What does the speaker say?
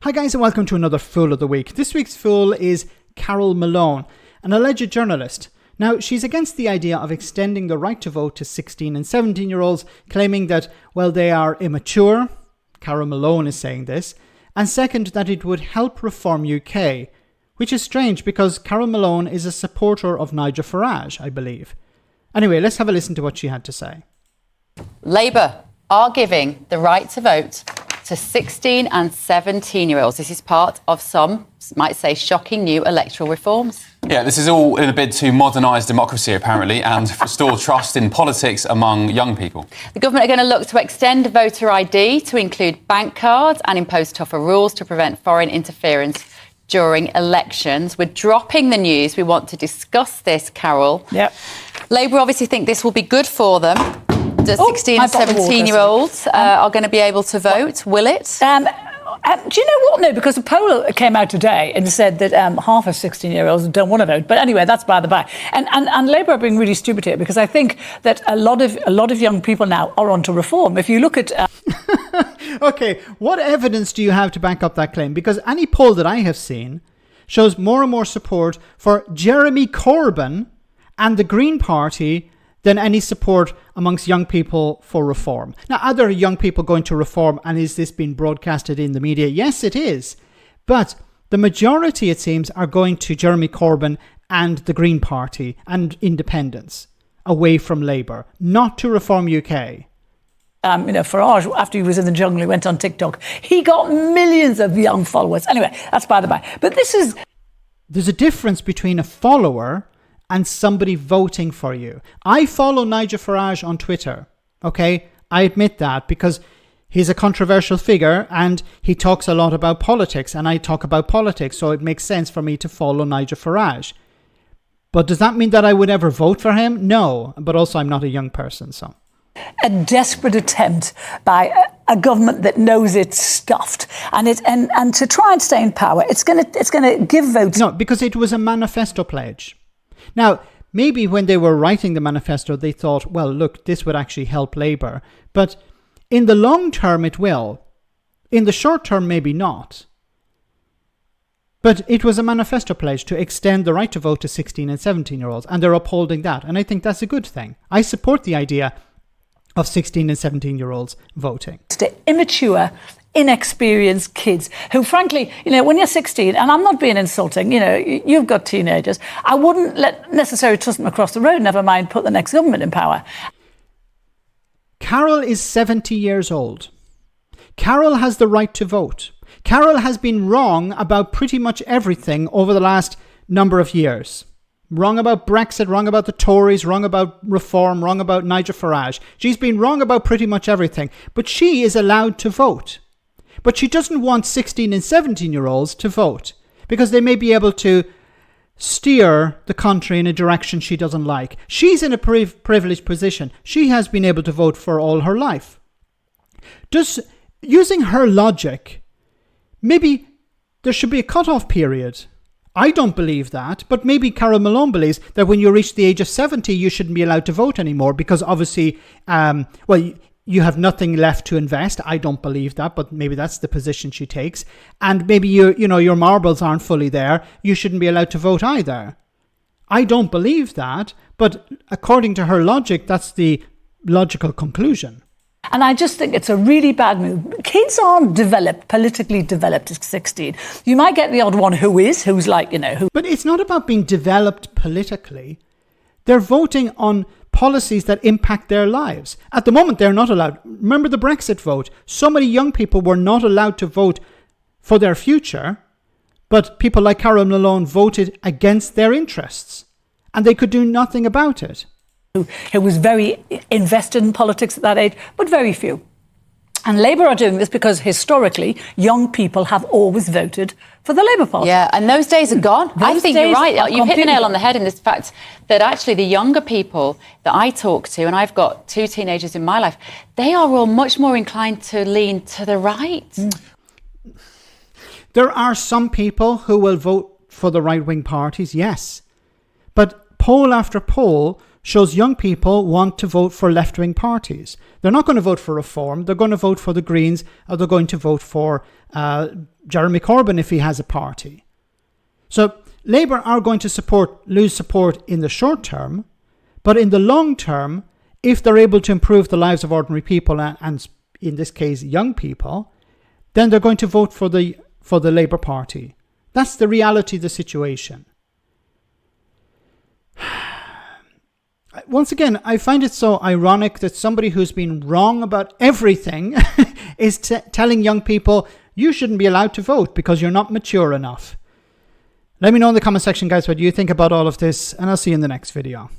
Hi guys and welcome to another Fool of the Week. This week's Fool is Carole Malone, an alleged journalist. Now, she's against the idea of extending the right to vote to 16 and 17-year-olds, claiming that, well, they are immature. Carole Malone is saying this. And second, that it would help reform UK, which is strange because Carole Malone is a supporter of Nigel Farage, I believe. Anyway, let's have a listen to what she had to say. Labour are giving the right to vote to 16 and 17-year-olds. This is part of some might say shocking new electoral reforms. Yeah, this is all in a bid to modernise democracy, apparently, and restore trust in politics among young people. The government are going to look to extend voter ID to include bank cards and impose tougher rules to prevent foreign interference during elections. We're dropping the news. We want to discuss this, Carole. Yep. Labour obviously think this will be good for them. The 16 and 17-year-olds are going to be able to vote. Will it? Do you know what? No, because a poll came out today and said that half of 16-year-olds don't want to vote. But anyway, that's by the by. And Labour are being really stupid here because I think that a lot of young people now are onto reform. If you look at... Okay, what evidence do you have to back up that claim? Because any poll that I have seen shows more and more support for Jeremy Corbyn and the Green Party than any support amongst young people for reform. Now, are there young people going to reform and is this being broadcasted in the media? Yes, it is. But the majority, it seems, are going to Jeremy Corbyn and the Green Party and independents away from Labour, not to Reform UK. Farage, after he was in the jungle, he went on TikTok. He got millions of young followers. Anyway, that's by the by. But there's a difference between a follower and somebody voting for you. I follow Nigel Farage on Twitter, okay? I admit that because he's a controversial figure and he talks a lot about politics and I talk about politics, so it makes sense for me to follow Nigel Farage. But does that mean that I would ever vote for him? No, but also I'm not a young person, so... A desperate attempt by a government that knows it's stuffed and to try and stay in power, it's going to give votes. No, because it was a manifesto pledge. Now, maybe when they were writing the manifesto, they thought, well, look, this would actually help Labour. But in the long term, it will. In the short term, maybe not. But it was a manifesto pledge to extend the right to vote to 16 and 17-year-olds, and they're upholding that. And I think that's a good thing. I support the idea of 16 and 17-year-olds voting. Immature, inexperienced kids who, frankly, when you're 16, and I'm not being insulting, you've got teenagers, I wouldn't necessarily trust them across the road, never mind put the next government in power. Carole is 70 years old. Carole has the right to vote. Carole has been wrong about pretty much everything over the last number of years. Wrong about Brexit, wrong about the Tories, wrong about reform, wrong about Nigel Farage. She's been wrong about pretty much everything. But she is allowed to vote. But she doesn't want 16 and 17-year-olds to vote because they may be able to steer the country in a direction she doesn't like. She's in a privileged position. She has been able to vote for all her life. Using her logic, maybe there should be a cut-off period. I don't believe that, but maybe Carole Malone believes that when you reach the age of 70, you shouldn't be allowed to vote anymore because obviously, you have nothing left to invest. I don't believe that, but maybe that's the position she takes. And maybe your marbles aren't fully there. You shouldn't be allowed to vote either. I don't believe that, but according to her logic, that's the logical conclusion. And I just think it's a really bad move. Kids aren't politically developed at 16. You might get the odd one who's like, who. But it's not about being developed politically. They're voting on policies that impact their lives. At the moment, they're not allowed. Remember the Brexit vote? So many young people were not allowed to vote for their future, but people like Carole Malone voted against their interests, and they could do nothing about it. Who was very invested in politics at that age, but very few. And Labour are doing this because historically, young people have always voted for the Labour Party. Yeah, and those days are gone. I think you're right. You've hit the nail on the head in this fact that actually the younger people that I talk to, and I've got 2 teenagers in my life, they are all much more inclined to lean to the right. There are some people who will vote for the right-wing parties, yes. But poll after poll shows young people want to vote for left-wing parties. They're not going to vote for Reform. They're going to vote for the Greens, or they're going to vote for Jeremy Corbyn if he has a party. So Labour are going to lose support in the short term, but in the long term, if they're able to improve the lives of ordinary people, and in this case young people, then they're going to vote for the Labour Party. That's the reality of the situation. Once again, I find it so ironic that somebody who's been wrong about everything is telling young people, you shouldn't be allowed to vote because you're not mature enough. Let me know in the comment section, guys, what you think about all of this, and I'll see you in the next video.